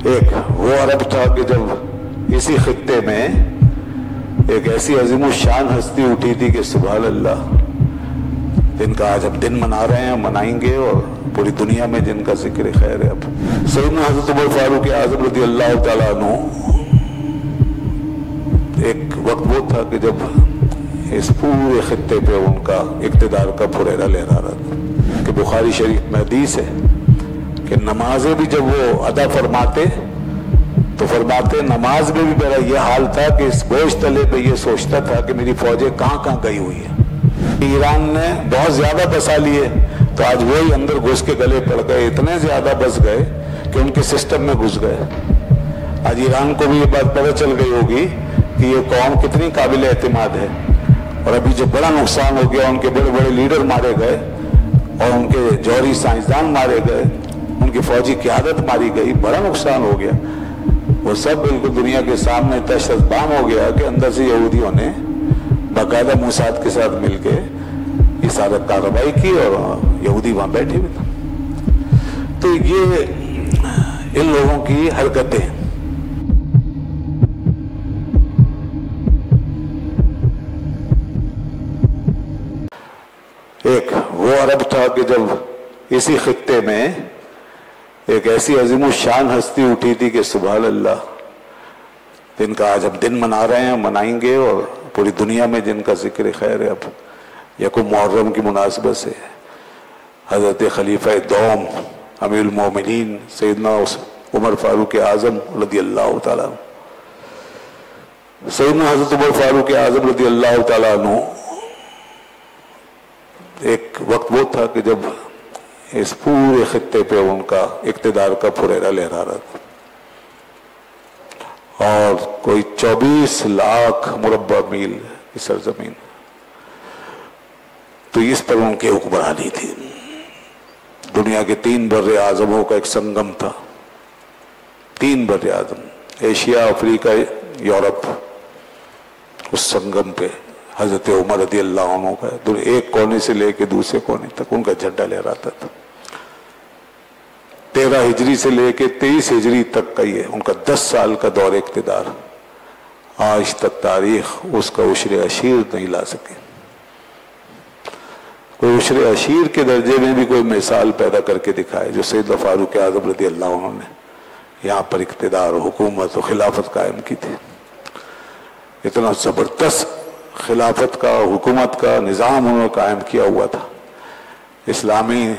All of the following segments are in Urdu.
ایک وہ عرب تھا کہ جب اسی خطے میں ایک ایسی عظیم الشان ہستی اٹھی تھی کہ سبحان اللہ، جن کا آج ہم دن منا رہے ہیں، منائیں گے، اور پوری دنیا میں جن کا ذکر خیر ہے۔ اب سیدنا حضرت عمر فاروق اعظم رضی اللہ تعالیٰ عنہ، ایک وقت وہ تھا کہ جب اس پورے خطے پہ ان کا اقتدار کا پھریرا لہرا رہا تھا، کہ بخاری شریف میں حدیث ہے کہ نمازیں بھی جب وہ ادا فرماتے تو فرماتے نماز میں بھی میرا یہ حال تھا کہ اس بوجھ تلے پہ یہ سوچتا تھا کہ میری فوجیں کہاں کہاں گئی ہوئی ہیں۔ ایران نے بہت زیادہ بسا لیے تو آج وہی اندر گھس کے گلے پڑ گئے، اتنے زیادہ بس گئے کہ ان کے سسٹم میں گھس گئے۔ آج ایران کو بھی یہ بات پتہ چل گئی ہوگی کہ یہ قوم کتنی قابل اعتماد ہے، اور ابھی جو بڑا نقصان ہو گیا، ان کے بڑے بڑے لیڈر مارے گئے اور ان کے جوہری سائنسدان مارے گئے، ان کی فوجی قیادت ماری گئی، بڑا نقصان ہو گیا۔ وہ سب بالکل دنیا کے سامنے تشخیص بام ہو گیا کہ اندر سے یہودیوں نے باقاعدہ موساد کے ساتھ مل کے یہ سارا کارروائی کی، اور یہودی وہاں بیٹھے ہوئے تھے۔ تو یہ ان لوگوں کی حرکتیں۔ ایک وہ عرب تھا کہ جب اسی خطے میں ایک ایسی عظیم الشان ہستی اٹھی تھی کہ سبحان اللہ، جن کا آج ہم دن منا رہے ہیں، منائیں گے، اور پوری دنیا میں جن کا ذکر خیر ہے۔ اب یکم محرم کی مناسبت سے حضرت خلیفہ دوم امیر المومنین سیدنا عمر فاروق اعظم رضی اللہ تعالیٰ عنہ، سیدنا حضرت عمر فاروق اعظم رضی اللہ تعالیٰ عنہ، ایک وقت وہ تھا کہ جب اس پورے خطے پہ ان کا اقتدار کا پھریرا لہرا رہا تھا، اور کوئی 24 لاکھ مربع میل کی سرزمین، تو اس پر ان کی حکمرانی تھی۔ دنیا کے 3 بر اعظموں کا ایک سنگم تھا، 3 بر اعظم، ایشیا، افریقہ، یورپ، اس سنگم پہ حضرت عمر رضی اللہ عنہ کا ایک کونے سے لے کے دوسرے کونے تک ان کا جھنڈا لہراتا تھا۔ 13 ہجری سے لے کے 23 ہجری تک کا یہ ان کا 10 سال کا دور اقتدار، آج تک تاریخ اس کا عشر عشیر نہیں لا سکے۔ کوئی عشر عشیر کے درجے میں بھی کوئی مثال پیدا کر کے دکھائے جو سیدنا فاروق اعظم رضی اللہ عنہ نے یہاں پر اقتدار، حکومت و خلافت قائم کی تھی۔ اتنا زبردست خلافت کا، حکومت کا نظام انہوں نے قائم کیا ہوا تھا، اسلامی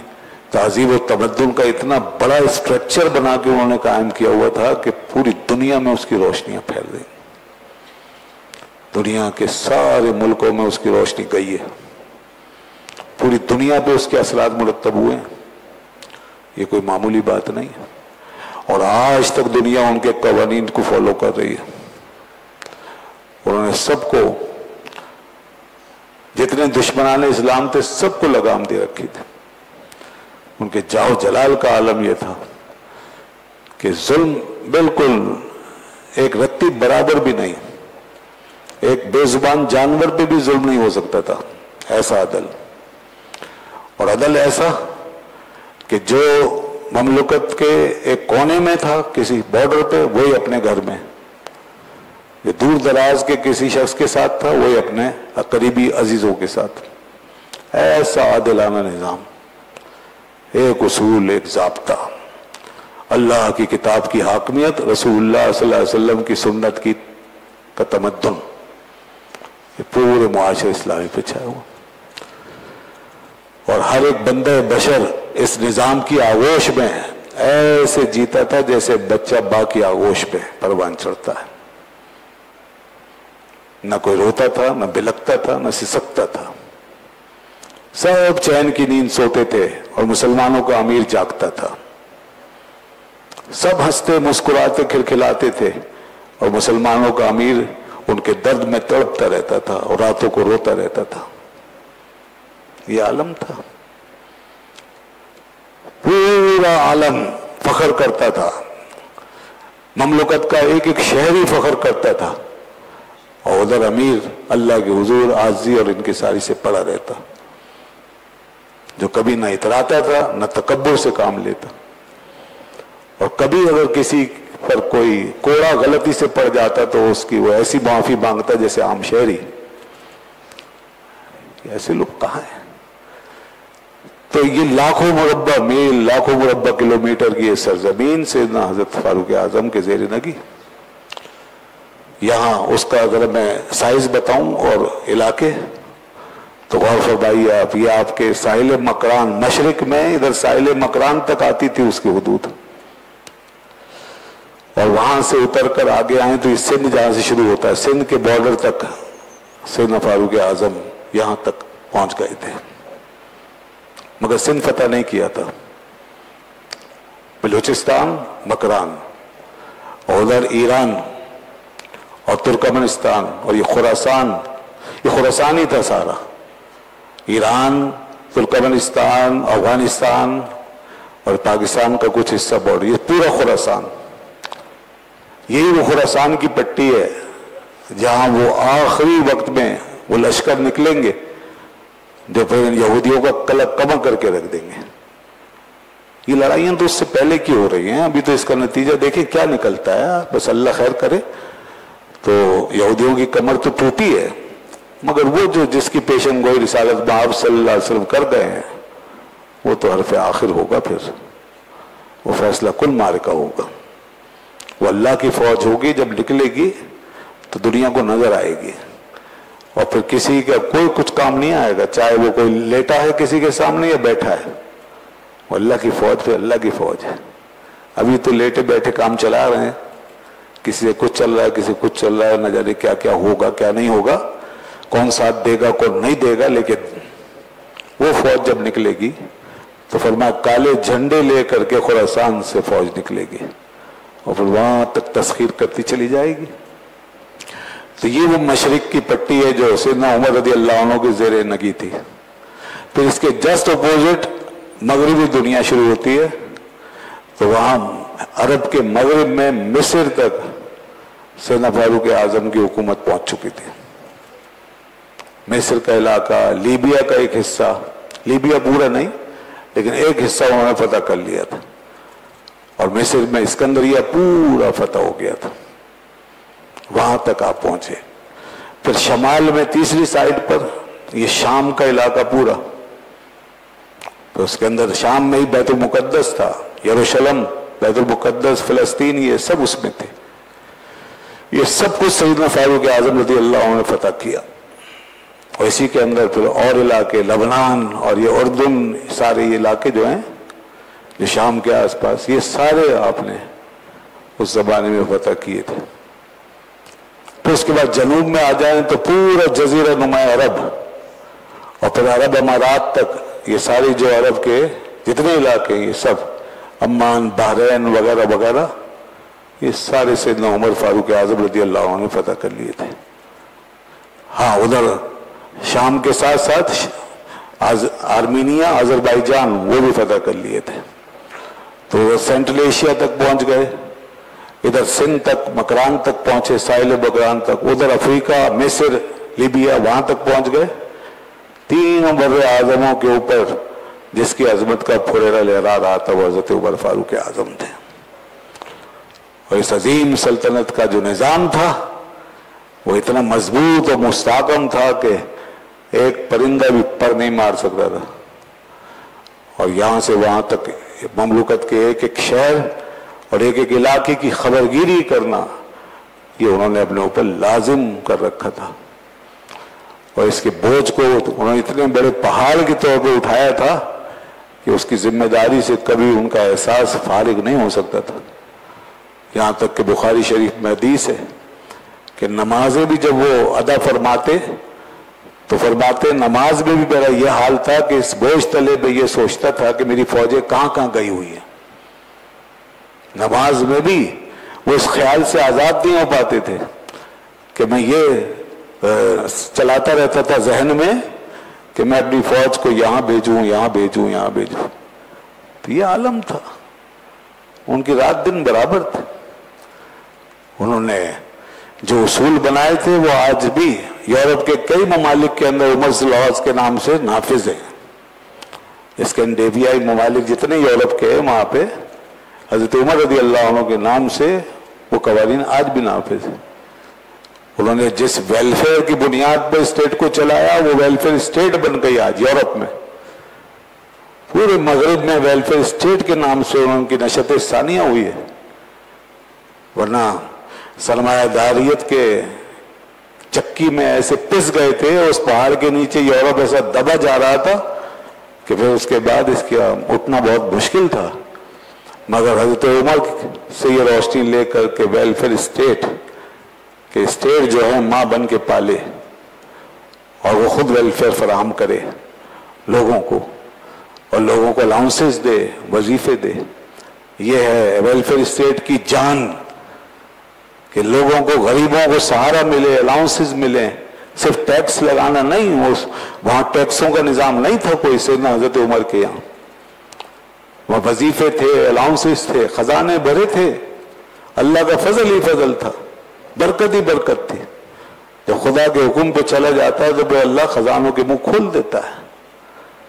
تہذیب و تمدن کا اتنا بڑا اسٹرکچر بنا کے انہوں نے قائم کیا ہوا تھا کہ پوری دنیا میں اس کی روشنیاں پھیل گئی، دنیا کے سارے ملکوں میں اس کی روشنی گئی ہے، پوری دنیا پہ اس کے اثرات مرتب ہوئے ہیں۔ یہ کوئی معمولی بات نہیں ہے، اور آج تک دنیا ان کے قوانین کو فالو کر رہی ہے۔ انہوں نے سب کو، جتنے دشمنان اسلام تھے سب کو لگام دے رکھی تھی۔ ان کے جاؤ جلال کا عالم یہ تھا کہ ظلم بالکل ایک رتی برابر بھی نہیں، ایک بے زبان جانور پہ بھی ظلم نہیں ہو سکتا تھا، ایسا عدل، اور عدل ایسا کہ جو مملکت کے ایک کونے میں تھا کسی بارڈر پہ، وہی اپنے گھر میں، جو دور دراز کے کسی شخص کے ساتھ تھا وہی اپنے قریبی عزیزوں کے ساتھ۔ ایسا عادلانہ نظام، ایک اصول، ایک ضابطہ، اللہ کی کتاب کی حاکمیت، رسول اللہ صلی اللہ علیہ وسلم کی سنت کا تمدن، یہ پورے معاشرے اسلامی پہ چھایا ہوا، اور ہر ایک بندہ بشر اس نظام کی آغوش میں ایسے جیتا تھا جیسے بچہ باں کی آغوش پہ پروان چڑھتا ہے، نہ کوئی روتا تھا، نہ بلکتا تھا، نہ سسکتا تھا، سب چین کی نیند سوتے تھے، اور مسلمانوں کا امیر جاگتا تھا، سب ہنستے مسکراتے کھلکھلاتے تھے، اور مسلمانوں کا امیر ان کے درد میں تڑپتا رہتا تھا اور راتوں کو روتا رہتا تھا۔ یہ عالم تھا، پورا عالم فخر کرتا تھا، مملکت کا ایک ایک شہری فخر کرتا تھا، اور ادھر امیر اللہ کے حضور عاجزی اور انکساری سے پڑا رہتا، جو کبھی نہ اتراتا تھا نہ تکبر سے کام لیتا، اور کبھی اگر کسی پر کوئی کوڑا غلطی سے پڑ جاتا تو اس کی وہ ایسی معافی مانگتا جیسے عام شہری. ایسے لوگ کہاں ہیں؟ تو یہ لاکھوں مربع میل، لاکھوں مربع کلومیٹر کی یہ سرزمین سیدنا حضرت فاروق اعظم کے زیر نگی. یہاں اس کا اگر میں سائز بتاؤں اور علاقے تو غور فرمائیے آپ، یہ آپ کے ساحل مکران مشرق میں، ادھر ساحل مکران تک آتی تھی اس کی حدود، اور وہاں سے اتر کر آگے آئیں تو یہ سندھ جہاں سے شروع ہوتا ہے، سندھ کے بارڈر تک سیدنا فاروق اعظم یہاں تک پہنچ گئے تھے، مگر سندھ فتح نہیں کیا تھا. بلوچستان، مکران، اور ادھر ایران اور ترکمنستان اور یہ خراسان، یہ خراسان ہی تھا سارا، ایران، ترکمنستان، افغانستان اور پاکستان کا کچھ حصہ بارڈر، یہ پورا خراسان. یہی وہ خراسان کی پٹی ہے جہاں وہ آخری وقت میں وہ لشکر نکلیں گے جو پھر یہودیوں کا کلک کما کر کے رکھ دیں گے. یہ لڑائیاں تو اس سے پہلے کی ہو رہی ہیں، ابھی تو اس کا نتیجہ دیکھیں کیا نکلتا ہے. بس اللہ خیر کرے. تو یہودیوں کی کمر تو ٹوٹی ہے، مگر وہ جو جس کی پیشن گوئی رسالت میں آپ صلی اللہ علیہ وسلم کر گئے ہیں وہ تو حرف آخر ہوگا، پھر وہ فیصلہ کل معرکہ ہوگا. وہ اللہ کی فوج ہوگی، جب نکلے گی تو دنیا کو نظر آئے گی، اور پھر کسی کا کوئی کچھ کام نہیں آئے گا، چاہے وہ کوئی لیٹا ہے کسی کے سامنے یا بیٹھا ہے. وہ اللہ کی فوج پھر اللہ کی فوج ہے. ابھی تو لیٹے بیٹھے کام چلا رہے ہیں، کسی سے کچھ چل رہا ہے، کسی سے کچھ چل رہا ہے، نہ جانے کیا کیا ہوگا کیا نہیں ہوگا، کون ساتھ دے گا کون نہیں دے گا. لیکن وہ فوج جب نکلے گی تو فرمایا کالے جھنڈے لے کر کے خراسان سے فوج نکلے گی اور پھر وہاں تک تسخیر کرتی چلی جائے گی. تو یہ وہ مشرق کی پٹی ہے جو سیدنا عمر رضی اللہ عنہ کی زیر نگی تھی. پھر اس کے جسٹ اپوزٹ مغربی دنیا شروع ہوتی ہے، تو وہاں عرب کے مغرب میں مصر تک سیدنا فاروق اعظم کی حکومت پہنچ چکی تھی. مصر کا علاقہ، لیبیا کا ایک حصہ، لیبیا پورا نہیں لیکن ایک حصہ انہوں نے فتح کر لیا تھا، اور مصر میں اسکندریہ پورا فتح ہو گیا تھا. وہاں تک آپ پہنچے. پھر شمال میں تیسری سائڈ پر یہ شام کا علاقہ پورا، تو اس کے اندر شام میں ہی بیت المقدس تھا، یروشلم، بیت المقدس، فلسطین، یہ سب اس میں تھے. یہ سب کچھ سیدنا فاروق اعظم رضی اللہ عنہ نے فتح کیا. اور اسی کے اندر پھر اور علاقے، لبنان اور یہ اردن، سارے یہ علاقے جو ہیں جو شام کے آس پاس، یہ سارے آپ نے اس زمانے میں فتح کیے تھے. پھر اس کے بعد جنوب میں آ جائیں تو پورا جزیرہ نما عرب اور پھر عرب امارات تک، یہ ساری جو عرب کے جتنے علاقے یہ سب، عمان، بحرین وغیرہ وغیرہ، یہ سارے سیدنا عمر فاروق اعظم رضی اللہ عنہ نے فتح کر لیے تھے. ہاں ادھر شام کے ساتھ ساتھ آرمینیا، آذربائیجان، وہ بھی فتح کر لیے تھے. تو سینٹرل ایشیا تک پہنچ گئے، ادھر سندھ تک، مکران تک پہنچے، ساحل مکران تک، ادھر افریقہ، مصر، لیبیا، وہاں تک پہنچ گئے. تینوں بر اعظموں کے اوپر جس کی عظمت کا پھریرا لہرا رہا تھا وہ حضرت عمر فاروق اعظم تھے. اور اس عظیم سلطنت کا جو نظام تھا وہ اتنا مضبوط اور مستحکم تھا کہ ایک پرندہ بھی پر نہیں مار سکتا تھا. اور یہاں سے وہاں تک مملکت کے ایک ایک شہر اور ایک ایک علاقے کی خبرگیری کرنا یہ انہوں نے اپنے اوپر لازم کر رکھا تھا. اور اس کے بوجھ کو انہوں نے اتنے بڑے پہاڑ کے طور پہ اٹھایا تھا کہ اس کی ذمہ داری سے کبھی ان کا احساس فارغ نہیں ہو سکتا تھا. یہاں تک کہ بخاری شریف میں حدیث ہے کہ نمازیں بھی جب وہ ادا فرماتے تو فرماتے نماز میں بھی میرا یہ حال تھا کہ اس بوجھ تلے میں یہ سوچتا تھا کہ میری فوجیں کہاں کہاں گئی ہوئی ہیں. نماز میں بھی وہ اس خیال سے آزاد نہیں ہو پاتے تھے کہ میں یہ چلاتا رہتا تھا ذہن میں کہ میں اپنی فوج کو یہاں بھیجوں، یہاں بھیجوں، یہاں بھیجوں. تو یہ عالم تھا، ان کی رات دن برابر تھے. انہوں نے جو اصول بنائے تھے وہ آج بھی یورپ کے کئی ممالک کے اندر عمرز لاز کے نام سے نافذ ہیں. اسکینڈینیویائی ممالک جتنے یورپ کے ہیں وہاں پہ حضرت عمر رضی اللہ عنہ کے نام سے وہ قوانین آج بھی نافذ ہیں۔ انہوں نے جس ویلفیئر کی بنیاد پر اسٹیٹ کو چلایا وہ ویلفیئر اسٹیٹ بن گئی آج یورپ میں، پورے مغرب میں ویلفیئر اسٹیٹ کے نام سے ان کی نشت ثانیہ ہوئی ہے، ورنہ سرمایہ داریت کے چکی میں ایسے پس گئے تھے، اس پہاڑ کے نیچے یورپ ایسا دبا جا رہا تھا کہ پھر اس کے بعد اس کا اٹھنا بہت مشکل تھا، مگر حضرت عمر سے یہ روشنی لے کر کے ویلفیئر اسٹیٹ کہ اسٹیٹ جو ہے ماں بن کے پالے اور وہ خود ویلفیئر فراہم کرے لوگوں کو اور لوگوں کو الاؤنسز دے، وظیفے دے، یہ ہے ویلفیئر اسٹیٹ کی جان، کہ لوگوں کو غریبوں کو سہارا ملے، الاؤنسز ملیں، صرف ٹیکس لگانا نہیں، وہاں ٹیکسوں کا نظام نہیں تھا کوئی سیدنا حضرت عمر کے یہاں، وہاں وظیفے تھے، الاؤنسز تھے، خزانے بھرے تھے، اللہ کا فضل ہی فضل تھا، برکت ہی برکت تھی۔ جب خدا کے حکم پہ چلا جاتا ہے تو پھر اللہ خزانوں کے منہ کھول دیتا ہے،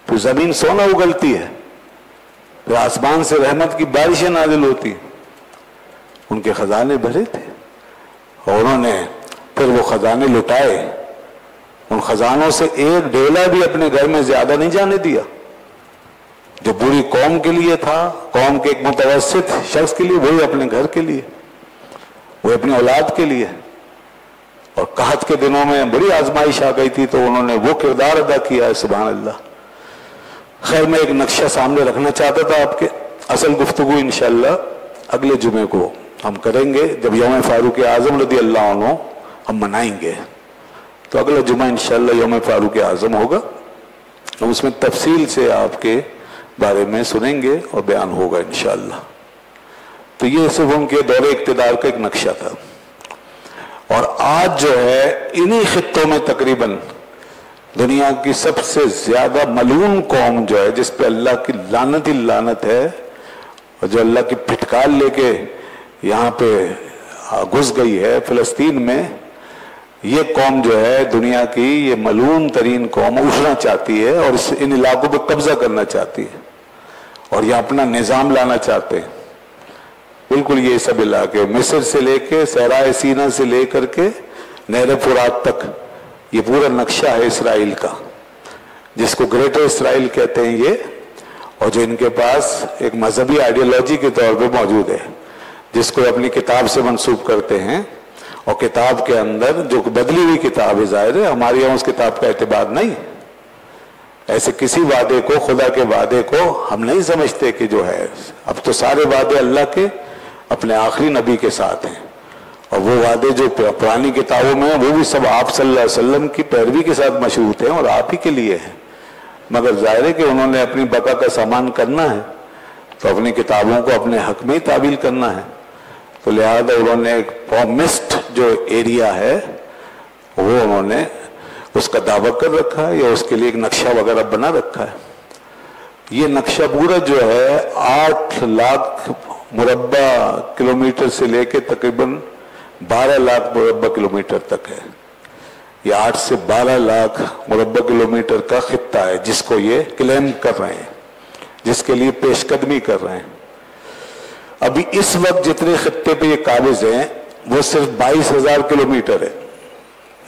پھر زمین سونا اگلتی ہے، پھر آسمان سے رحمت کی بارشیں نازل ہوتی۔ ان کے خزانے بھرے تھے اور انہوں نے پھر وہ خزانے لٹائے، ان خزانوں سے ایک ڈیلا بھی اپنے گھر میں زیادہ نہیں جانے دیا، جو پوری قوم کے لیے تھا، قوم کے ایک متوسط شخص کے لیے، وہی اپنے گھر کے لیے، وہ اپنی اولاد کے لیے۔ اور قحط کے دنوں میں بڑی آزمائش آ گئی تھی تو انہوں نے وہ کردار ادا کیا ہے، سبحان اللہ۔ خیر میں ایک نقشہ سامنے رکھنا چاہتا تھا آپ کے، اصل گفتگو انشاءاللہ اگلے جمعے کو ہم کریں گے جب یوم فاروق اعظم رضی اللہ عنہ ہم منائیں گے، تو اگلا جمعہ انشاءاللہ یوم فاروق اعظم ہوگا، ہم اس میں تفصیل سے آپ کے بارے میں سنیں گے اور بیان ہوگا انشاءاللہ۔ تو یہ صرف ان کے دور اقتدار کا ایک نقشہ تھا۔ اور آج جو ہے انہی خطوں میں تقریباً دنیا کی سب سے زیادہ ملعون قوم جو ہے، جس پہ اللہ کی لعنت ہی لعنت ہے، اور جو اللہ کی پھٹکار لے کے یہاں پہ گھس گئی ہے فلسطین میں، یہ قوم جو ہے دنیا کی یہ ملعون ترین قوم اٹھنا چاہتی ہے اور ان علاقوں پہ قبضہ کرنا چاہتی ہے اور یہ اپنا نظام لانا چاہتے ہیں۔ بالکل یہ سب علاقے مصر سے لے کے صحرائے سینا سے لے کر کے نہر فرات تک یہ پورا نقشہ ہے اسرائیل کا، جس کو گریٹر اسرائیل کہتے ہیں یہ، اور جو ان کے پاس ایک مذہبی آئیڈیالوجی کے طور پہ موجود ہے، جس کو اپنی کتاب سے منسوب کرتے ہیں، اور کتاب کے اندر جو بدلی ہوئی کتاب ہے، ظاہر ہے ہمارے یہاں اس کتاب کا اعتبار نہیں، ایسے کسی وعدے کو، خدا کے وعدے کو ہم نہیں سمجھتے کہ جو ہے، اب تو سارے وعدے اللہ کے اپنے آخری نبی کے ساتھ ہیں، اور وہ وعدے جو پرانی کتابوں میں ہیں وہ بھی سب آپ صلی اللہ علیہ وسلم کی پیروی کے ساتھ مشروط ہیں اور آپ ہی کے لیے ہیں، مگر ظاہر ہے کہ انہوں نے اپنی بقا کا سامان کرنا ہے تو اپنی کتابوں کو اپنے حق میں ہی تعبیل کرنا ہے، تو لہذا انہوں نے ایک پرومسڈ جو ایریا ہے وہ انہوں نے اس کا دعویٰ کر رکھا ہے یا اس کے لیے ایک نقشہ وغیرہ بنا رکھا ہے۔ یہ نقشہ پورا جو ہے 8 لاکھ مربع کلومیٹر سے لے کے تقریباً 12 لاکھ مربع کلومیٹر تک ہے، یہ 8 سے 12 لاکھ مربع کلومیٹر کا خطہ ہے جس کو یہ کلیم کر رہے ہیں، جس کے لیے پیش قدمی کر رہے ہیں۔ ابھی اس وقت جتنے خطے پہ یہ قابض ہیں وہ صرف 22,000 کلومیٹر ہے،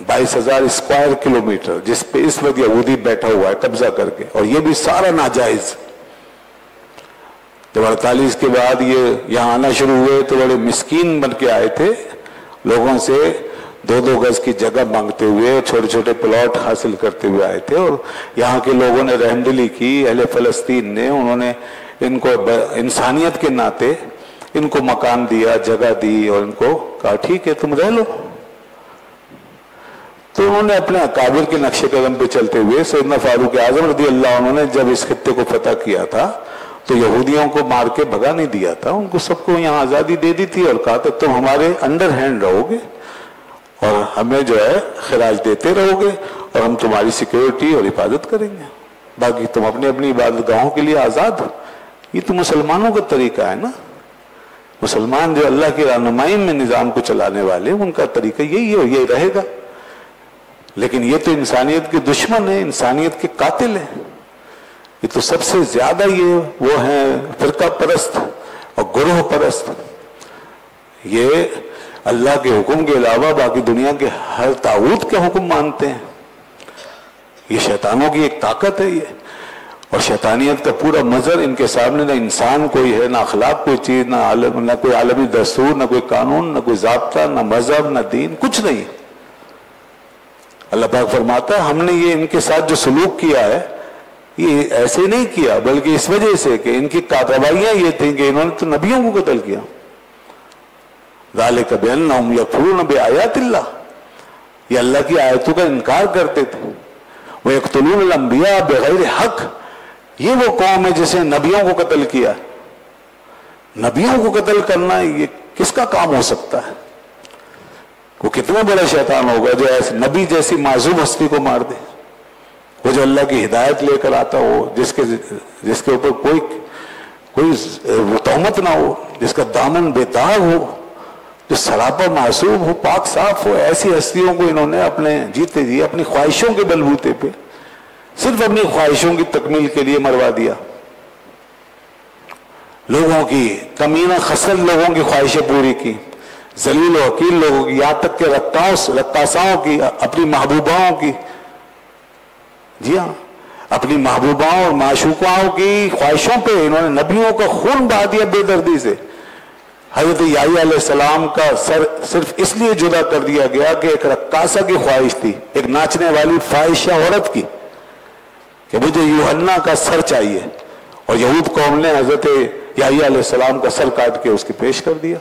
22,000 اسکوائر کلومیٹر، جس پہ اس وقت یہودی بیٹھا ہوا ہے قبضہ کر کے، اور یہ بھی سارا ناجائز۔ جب 48 کے بعد یہ یہاں آنا شروع ہوئے تو بڑے مسکین بن کے آئے تھے، لوگوں سے 2-2 گز کی جگہ مانگتے ہوئے، چھوٹے چھوٹے پلاٹ حاصل کرتے ہوئے آئے تھے، اور یہاں کے لوگوں نے رحمدلی کی، اہل فلسطین نے، انہوں نے ان کو انسانیت کے ناطے ان کو مکان دیا، جگہ دی، اور ان کو کہا ٹھیک ہے تم رہ لو۔ تو انہوں نے اپنے اکابر کے نقش قدم پہ چلتے ہوئے سیدنا فاروق اعظم رضی اللہ عنہ نے جب اس خطے کو فتح کیا تھا تو یہودیوں کو مار کے بھگا نہیں دیا تھا، ان کو سب کو یہاں آزادی دے دی تھی اور کہا تھا تم ہمارے انڈر ہینڈ رہو گے اور ہمیں جو ہے خراج دیتے رہو گے اور ہم تمہاری سیکیورٹی اور حفاظت کریں گے، باقی تم اپنی اپنی عبادت گاہوں کے لیے آزاد ہو۔ یہ تو مسلمانوں کا طریقہ ہے نا، مسلمان جو اللہ کی رہنمائی میں نظام کو چلانے والے ان کا طریقہ یہی ہے اور یہی رہے گا، لیکن یہ تو انسانیت کے دشمن ہے، انسانیت کے قاتل ہیں، یہ تو سب سے زیادہ یہ وہ ہیں فرقہ پرست، اور گروہ پرست یہ اللہ کے حکم کے علاوہ باقی دنیا کے ہر طاغوت کے حکم مانتے ہیں. یہ شیطانوں کی ایک طاقت ہے یہ. اور شیطانیت کا پورا مظہر ان کے سامنے نہ انسان کوئی ہے، نہ اخلاق کوئی چیز، نہ کوئی عالمی دستور، نہ کوئی قانون، نہ کوئی ضابطہ، نہ مذہب، نہ دین، کچھ نہیں. اللہ پاک فرماتا ہے ہم نے یہ ان کے ساتھ جو سلوک کیا ہے یہ ایسے نہیں کیا بلکہ اس وجہ سے کہ ان کی کارروائیاں یہ تھیں کہ انہوں نے تو نبیوں کو قتل کیا. ذالک بأنہم یکفرون بآیات اللہ، یہ اللہ کی آیتوں کا انکار کرتے تھے. وَيَقْتُلُونَ الْأَنْبِيَاءَ بِغَيْرِ حق، یہ وہ قوم ہے جس نے نبیوں کو قتل کیا. نبیوں کو قتل کرنا یہ کس کا کام ہو سکتا ہے؟ وہ کتنا بڑا شیطان ہوگا جو ایسے نبی جیسی معصوم ہستی کو مار دے. وہ جو اللہ کی ہدایت لے کر آتا ہو، جس کے اوپر کوئی تہمت نہ ہو، جس کا دامن بے داغ ہو، جو سراپا معصوم ہو، پاک صاف ہو، ایسی ہستیوں کو انہوں نے اپنے جیتے جی اپنی خواہشوں کے بلبوتے پہ صرف اپنی خواہشوں کی تکمیل کے لیے مروا دیا. لوگوں کی کمینہ خسل لوگوں کی خواہشیں پوری کی، ذلیل و حقیر لوگوں کی، یہاں تک کہ رقاصاؤں کی، اپنی محبوباؤں کی، جی ہاں اپنی محبوباؤں اور معشوقاؤں کی خواہشوں پہ انہوں نے نبیوں کا خون بہا دیا بے دردی سے. حضرت یحییٰ علیہ السلام کا سر صرف اس لیے جدا کر دیا گیا کہ ایک رقاصہ کی خواہش تھی، ایک ناچنے والی فاحشہ عورت کی، کہ مجھے یوحنا کا سر چاہیے، اور یہود قوم نے حضرت یحییٰ علیہ السلام کا سر کاٹ کے اس کی پیش کر دیا.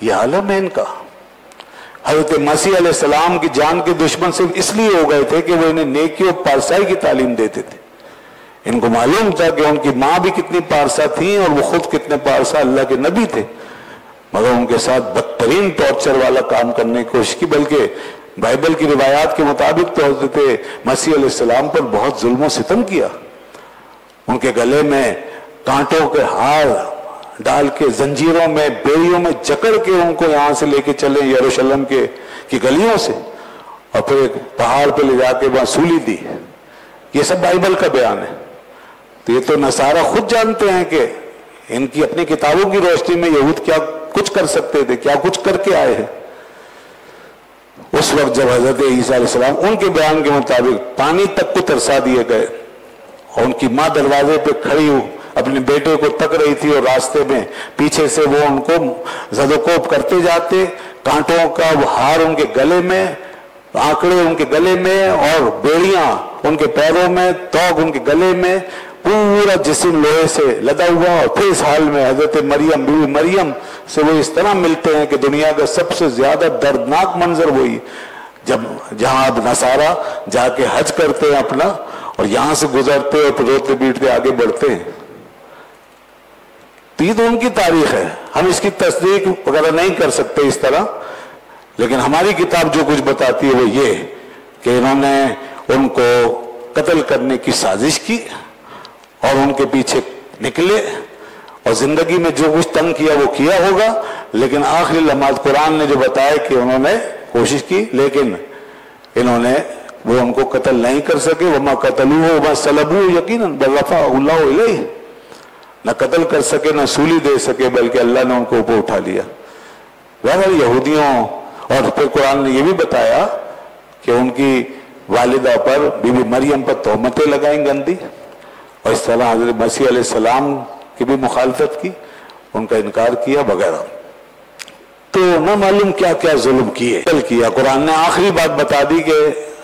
یہ عالم ہے ان کا. حضرت مسیح علیہ السلام کی جان کے دشمن صرف اس لیے ہو گئے تھے کہ وہ انہیں نیکی و پارسائی کی تعلیم دیتے تھے. ان کو معلوم تھا کہ ان کی ماں بھی کتنی پارسا تھیں اور وہ خود کتنے پارسا اللہ کے نبی تھے، مگر ان کے ساتھ بدترین ٹارچر والا کام کرنے کی کوشش کی. بلکہ بائبل کی روایات کے مطابق تو حضرت مسیح علیہ السلام پر بہت ظلم و ستم کیا. ان کے گلے میں کانٹوں کے ہار ڈال کے، زنجیروں میں، بیڑیوں میں جکڑ کے ان کو یہاں سے لے کے چلے یروشلم کی گلیوں سے، اور پھر ایک پہاڑ پہ لے جا کے وہاں سولی دی. یہ سب بائبل کا بیان ہے. تو یہ تو نصارہ خود جانتے ہیں کہ ان کی اپنی کتابوں کی روشنی میں یہود کیا کچھ کر سکتے تھے، کیا کچھ کر کے آئے ہیں. اس وقت جب حضرت عیسیٰ علیہ السلام ان کے بیان کے مطابق پانی تک کو ترسا دیے گئے، اور ان کی ماں دروازے پہ کھڑی ہو اپنے بیٹے کو تک رہی تھی، اور راستے میں پیچھے سے وہ ان کو زد و کوب کرتے جاتے، کانٹوں کا وہ ہار ان کے گلے میں، آنکڑے ان کے گلے میں، اور بیڑیاں ان کے پیروں میں، توق ان کے گلے میں، پورا جسم لوہے سے لدا ہوا. اور پھر اس حال میں حضرت مریم، بیوی مریم سے وہ اس طرح ملتے ہیں کہ دنیا کا سب سے زیادہ دردناک منظر وہی جب جہاں اب نصارہ جا کے حج کرتے ہیں اپنا، اور یہاں سے گزرتے اور پھر روتے بیٹتے آگے بڑھتے ہیں. تو یہ تو ان کی تاریخ ہے، ہم اس کی تصدیق وغیرہ نہیں کر سکتے اس طرح. لیکن ہماری کتاب جو کچھ بتاتی ہے وہ یہ کہ انہوں نے ان کو قتل کرنے کی سازش کی اور ان کے پیچھے نکلے، اور زندگی میں جو کچھ تنگ کیا وہ کیا ہوگا، لیکن آخری لمحات قرآن نے جو بتایا کہ انہوں نے کوشش کی، لیکن انہوں نے وہ ان کو قتل نہیں کر سکے. وما قتلوه وما صلبوه یقینا بل رفعه اللہ الیہ، نہ قتل کر سکے نہ سولی دے سکے، بلکہ اللہ نے ان کو اوپر اٹھا لیا. بہرحال یہودیوں، اور پھر قرآن نے یہ بھی بتایا کہ ان کی والدہ پر، بی بی مریم پر تہمتیں لگائیں گندی، اور اس طرح حضرت مسیح علیہ السلام کی بھی مخالفت کی، ان کا انکار کیا وغیرہ. تو نہ معلوم کیا کیا ظلم کیے، قتل کیا. قرآن نے آخری بات بتا دی کہ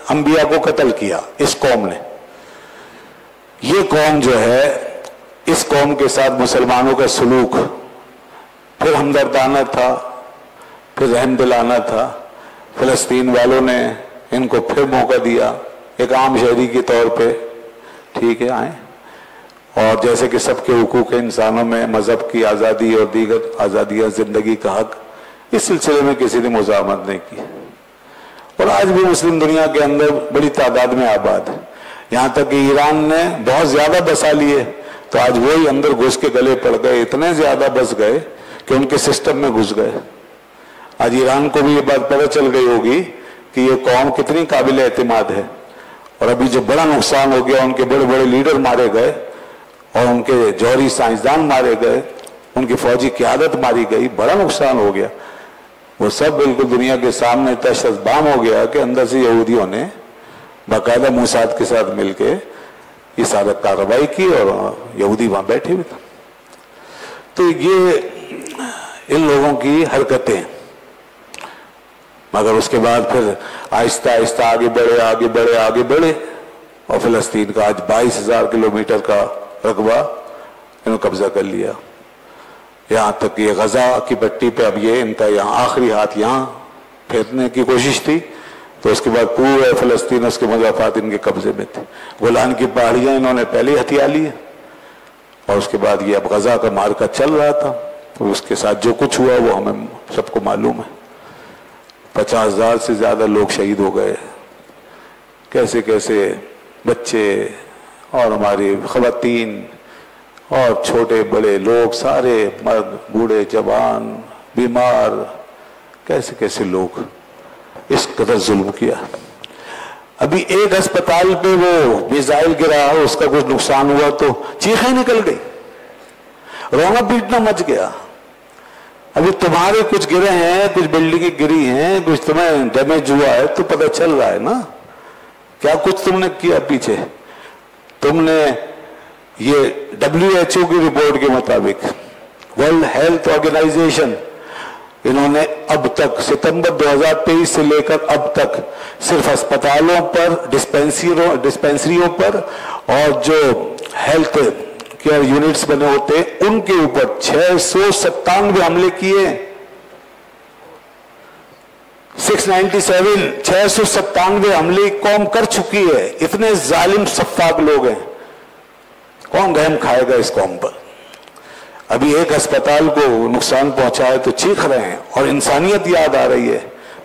انبیاء کو قتل کیا اس قوم نے. یہ قوم جو ہے، اس قوم کے ساتھ مسلمانوں کا سلوک پھر ہمدردانہ تھا، پھر رحم دلانہ تھا. فلسطین والوں نے ان کو پھر موقع دیا ایک عام شہری کے طور پہ، ٹھیک ہے آئیں، اور جیسے کہ سب کے حقوق انسانوں میں مذہب کی آزادی اور دیگر آزادیاں، زندگی کا حق، اس سلسلے میں کسی نے مزاحمت نہیں کی. اور آج بھی مسلم دنیا کے اندر بڑی تعداد میں آباد ہے. یہاں تک کہ ایران نے بہت زیادہ بسا لیے، تو آج وہی اندر گھس کے گلے پڑ گئے، اتنے زیادہ بس گئے کہ ان کے سسٹم میں گھس گئے. آج ایران کو بھی یہ بات پتہ چل گئی ہوگی کہ یہ قوم کتنی قابل اعتماد ہے. اور ابھی جو بڑا نقصان ہو گیا، ان کے بڑے بڑے لیڈر مارے گئے، اور ان کے جوہری سائنسدان مارے گئے، ان کی فوجی قیادت ماری گئی، بڑا نقصان ہو گیا، وہ سب بالکل دنیا کے سامنے تشخیص بام ہو گیا کہ اندر سے یہودیوں نے باقاعدہ موساد کے ساتھ مل کے یہ سارا کارروائی کی اور یہودی وہاں بیٹھے ہوئے تھے۔ تو یہ ان لوگوں کی حرکتیں، مگر اس کے بعد پھر آہستہ آہستہ آگے بڑھے اور فلسطین کا آج 22,000 کلومیٹر کا رقبہ انہوں نے قبضہ کر لیا، یہاں تک کہ غزہ کی پٹی پہ اب یہ ان کا یہاں آخری ہاتھ یہاں پھیرنے کی کوشش تھی، تو اس کے بعد پورے فلسطین اس کے مضافات ان کے قبضے میں تھے۔ گولان کی پہاڑیاں انہوں نے پہلے ہی ہتھیا لی اور اس کے بعد یہ اب غزہ کا مارکا چل رہا تھا، تو اس کے ساتھ جو کچھ ہوا وہ ہمیں سب کو معلوم ہے۔ 50,000 سے زیادہ لوگ شہید ہو گئے، کیسے کیسے بچے اور ہماری خواتین اور چھوٹے بڑے لوگ، سارے مرد بوڑھے جوان بیمار، کیسے کیسے لوگ، اس قدر ظلم کیا۔ ابھی ایک ہسپتال پہ وہ میزائل گرا، اس کا کچھ نقصان ہوا تو چیخیں نکل گئی، رونا پیٹنا مچ گیا۔ ابھی تمہارے کچھ گرے ہیں، کچھ بلڈنگیں گری ہیں، کچھ تمہیں ڈیمیج ہوا ہے تو پتہ چل رہا ہے نا کیا کچھ تم نے کیا پیچھے۔ تم نے یہ WHO کی رپورٹ کے مطابق، ورلڈ ہیلتھ آرگنائزیشن، انہوں نے اب تک ستمبر 2023 سے لے کر اب تک صرف اسپتالوں پر، ڈسپینسریوں پر اور جو ہیلتھ کیئر یونٹس بنے ہوتے ان کے اوپر 697 حملے کیے، 697 حملے قوم کر چکی ہے۔ اتنے ظالم سفاک لوگ ہیں، کون رحم کھائے گا اس قوم پر؟ ابھی ایک ہسپتال کو نقصان پہنچا ہے تو چیخ رہے ہیں، اور انسانیت یاد آ رہی ہے،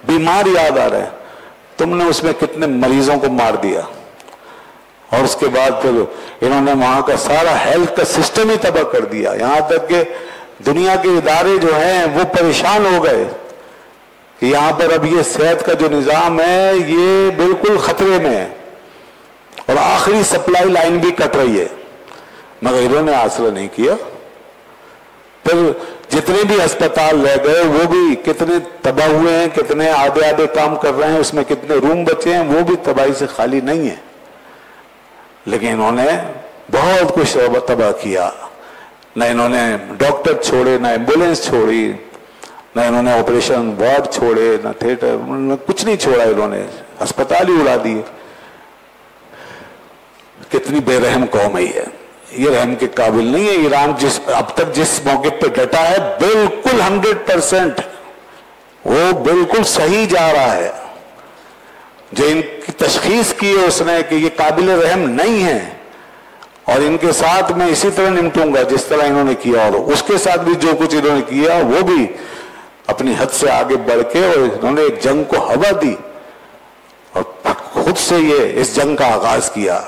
بیمار یاد آ رہے ہیں۔ تم نے اس میں کتنے مریضوں کو مار دیا، اور اس کے بعد پھر انہوں نے وہاں کا سارا ہیلتھ کا سسٹم ہی تباہ کر دیا، یہاں تک کہ دنیا کے ادارے جو ہیں وہ پریشان ہو گئے کہ یہاں پر اب یہ صحت کا جو نظام ہے یہ بالکل خطرے میں ہے، اور آخری سپلائی لائن بھی کٹ رہی ہے، مگر انہوں نے آسرا نہیں کیا۔ پھر جتنے بھی ہسپتال رہ گئے وہ بھی کتنے تباہ ہوئے ہیں، کتنے آدھے کام کر رہے ہیں، اس میں کتنے روم بچے ہیں، وہ بھی تباہی سے خالی نہیں ہیں۔ لیکن انہوں نے بہت کچھ تباہ کیا، نہ انہوں نے ڈاکٹر چھوڑے، نہ ایمبولینس چھوڑی، نہ انہوں نے آپریشن وارڈ چھوڑے، نہ تھیٹر، کچھ نہیں چھوڑا، انہوں نے ہسپتال ہی اڑا دیے۔ کتنی بے رحم قوم ہے یہ رحم کے قابل نہیں ہے۔ ایران اب تک جس موقع پہ ڈٹا ہے بالکل 100%، وہ بالکل صحیح جا رہا ہے۔ جو ان کی تشخیص کی ہے اس نے کہ یہ قابل رحم نہیں ہے، اور ان کے ساتھ میں اسی طرح نمٹوں گا جس طرح انہوں نے کیا، اور اس کے ساتھ بھی جو کچھ انہوں نے کیا وہ بھی اپنی حد سے آگے بڑھ کے، اور انہوں نے ایک جنگ کو ہوا دی اور خود سے یہ اس جنگ کا آغاز کیا۔